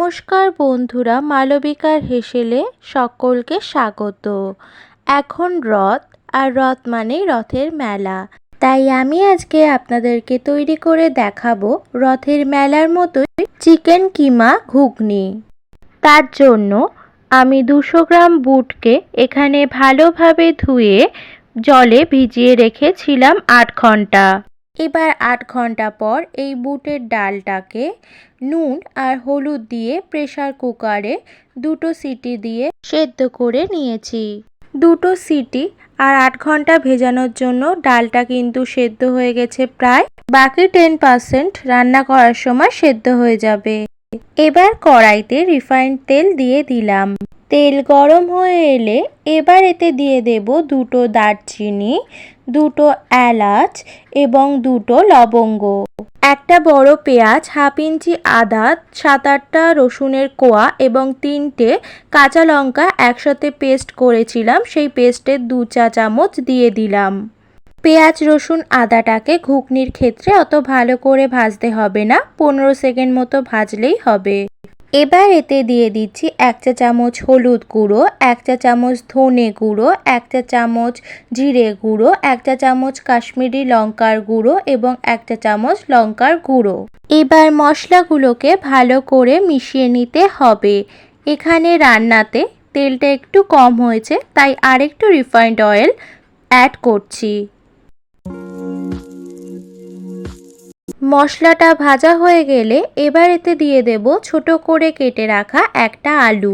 নমস্কার বন্ধুরা, মালবিকার হেসেলে সকলকে স্বাগত। এখন রথ, আর রথ মানেই রথের মেলা। তাই আমি আজকে আপনাদেরকে তৈরি করে দেখাবো রথের মেলার মতোই চিকেন কিমা ঘুগনি। তার জন্য আমি 200 গ্রাম বুটকে এখানে ভালোভাবে ধুয়ে জলে ভিজিয়ে রেখেছিলাম 8 ঘন্টা। এবার 8 ঘন্টা পর এই বুটের ডালটাকে নুন আর হলুদ দিয়ে প্রেসার কুকারে 2টো সিটি দিয়ে সেদ্ধ করে নিয়েছি। 2টো সিটি আর 8 ঘন্টা ভেজানোর জন্য ডালটা কিন্তু সেদ্ধ হয়ে গেছে প্রায়। বাকি 10% রান্না করার সময় সেদ্ধ হয়ে যাবে। এবার কড়াইতে রিফাইন্ড তেল দিয়ে দিলাম। তেল গরম হয়ে এলে এবার এতে দিয়ে দেব 2টো দারচিনি, 2টো এলাচ এবং 2টো লবঙ্গ, একটা বড় পেঁয়াজ, হাফ ইঞ্চি আদা, 7-8টা রসুনের কোয়া এবং 3টে কাঁচা লঙ্কা একসাথে পেস্ট করেছিলাম, সেই পেস্টের 2 চা চামচ দিয়ে দিলাম। পেঁয়াজ রসুন আদাটাকে ঘুগনির ক্ষেত্রে অত ভালো করে ভাজতে হবে না, 15 সেকেন্ড মতো ভাজলেই হবে। এবার এতে দিয়ে দিচ্ছি 1 চা চামচ হলুদ গুঁড়ো, 1 চা চামচ ধনে গুঁড়ো, 1 চা চামচ জিরে গুঁড়ো, 1 চা চামচ কাশ্মীরি লঙ্কার গুঁড়ো এবং 1 চা চামচ লঙ্কার গুঁড়ো। এবার মশলাগুলোকে ভালো করে মিশিয়ে নিতে হবে। এখানে রান্নাতে তেলটা একটু কম হয়েছে, তাই আরেকটু রিফাইন্ড অয়েল অ্যাড করছি। মশলাটা ভাজা হয়ে গেলে এবার এতে দিয়ে দেব ছোট করে কেটে রাখা একটা আলু।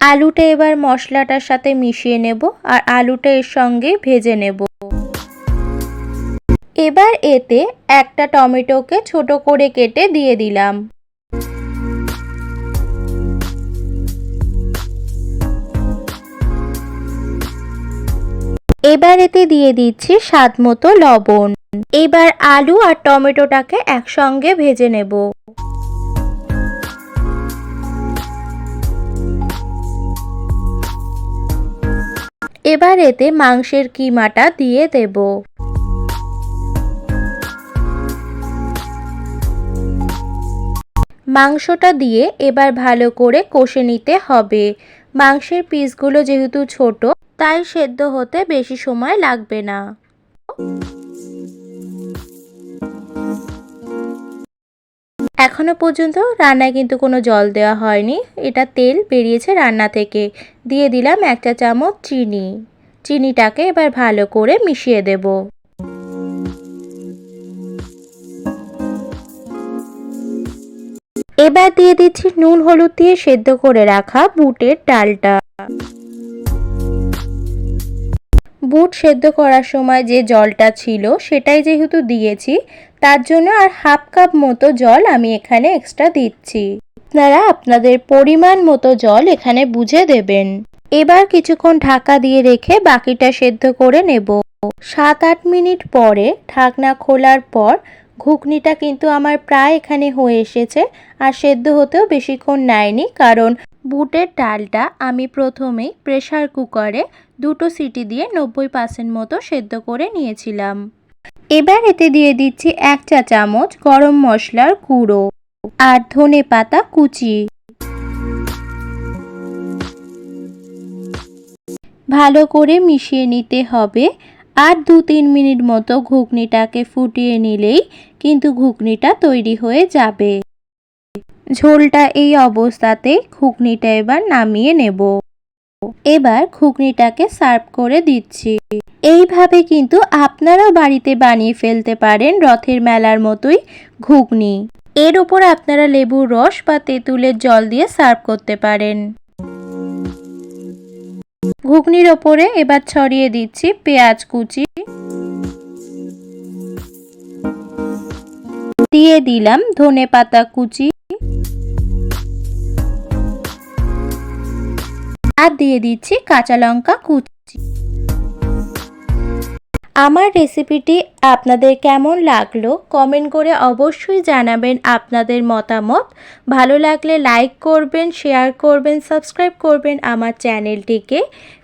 আলুটা এবার মশলাটার সাথে মিশিয়ে নেব আর আলুটা এর সঙ্গে ভেজে নেব। এবার এতে একটা টমেটোকে ছোট করে কেটে দিয়ে দিলাম। এবার এতে দিয়ে দিচ্ছি স্বাদ মতো লবণ। এবার আলু আর টমেটোটাকে একসঙ্গে ভেজে নেব। এবার এতে মাংসের কিমাটা দিয়ে দেব। মাংসটা দিয়ে এবার ভালো করে কষে নিতে হবে। মাংসের পিসগুলো যেহেতু ছোট, তাই সেদ্ধ হতে বেশি সময় লাগবে না। এখনো পর্যন্ত রান্নায় কিন্তু কোনো জল দেওয়া হয়নি, এটা তেল বেরিয়েছে রান্না থেকে। দিয়ে দিলাম 1 চা চামচ চিনি। চিনিটাকে এবার ভালো করে মিশিয়ে দেব। এবার দিয়ে দিচ্ছি নুন হলুদ দিয়ে সেদ্ধ করে রাখা বুটের ডালটা। বুট সেদ্ধ করার সময় যে জলটা ছিল সেটাই যেহেতু দিয়েছি, তার জন্য আর হাফ কাপ মতো জল আমি এখানে এক্সট্রা দিচ্ছি। আপনারা আপনাদের পরিমাণ মতো জল এখানে বুঝে দেবেন। এবার কিছুক্ষণ ঢাকা দিয়ে রেখে বাকিটা সেদ্ধ করে নেব। 7-8 মিনিট পরে ঢাকনা খোলার পর ঘুগনিটা কিন্তু আমার প্রায় এখানে হয়ে এসেছে। আর সেদ্ধ হতেও বেশিক্ষণ নেয়নি, কারণ বুটের ডালটা আমি প্রথমেই প্রেসার কুকারে 2টো সিটি দিয়ে 90% মতো সেদ্ধ করে নিয়েছিলাম। এবার এতে দিয়ে দিচ্ছি 1 চা চামচ গরম মশলার গুঁড়ো আর ধনে পাতা কুচি। ভালো করে মিশিয়ে নিতে হবে। আর 2-3 মিনিট মতো ঘুগনিটাকে ফুটিয়ে নিলেই কিন্তু ঘুগনিটা তৈরি হয়ে যাবে। ঝোলটা এই অবস্থাতে ঘুগনিটা এবার নামিয়ে নেব। এবার ঘুগনিটাকে সার্ভ করে দিচ্ছি। এইভাবে কিন্তু আপনারাও বাড়িতে বানিয়ে ফেলতে পারেন রথের মেলার মতোই ঘুগনি। এর উপর আপনারা লেবুর রস বা তেঁতুলের জল দিয়ে সার্ভ করতে পারেন। ঘুগনির ওপরে এবার ছড়িয়ে দিচ্ছি পেঁয়াজ কুচি, দিয়ে দিলাম ধনে পাতা কুচি আর দিয়ে দিচ্ছি কাঁচা লঙ্কা কুচি। আমার রেসিপিটি আপনাদের কেমন লাগলো কমেন্ট করে অবশ্যই জানাবেন আপনাদের মতামত। ভালো লাগলে লাইক করবেন, শেয়ার করবেন, সাবস্ক্রাইব করবেন আমার চ্যানেলটিকে।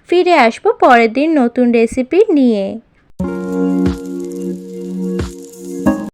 ফিরে আসবো পরের দিন নতুন রেসিপি নিয়ে।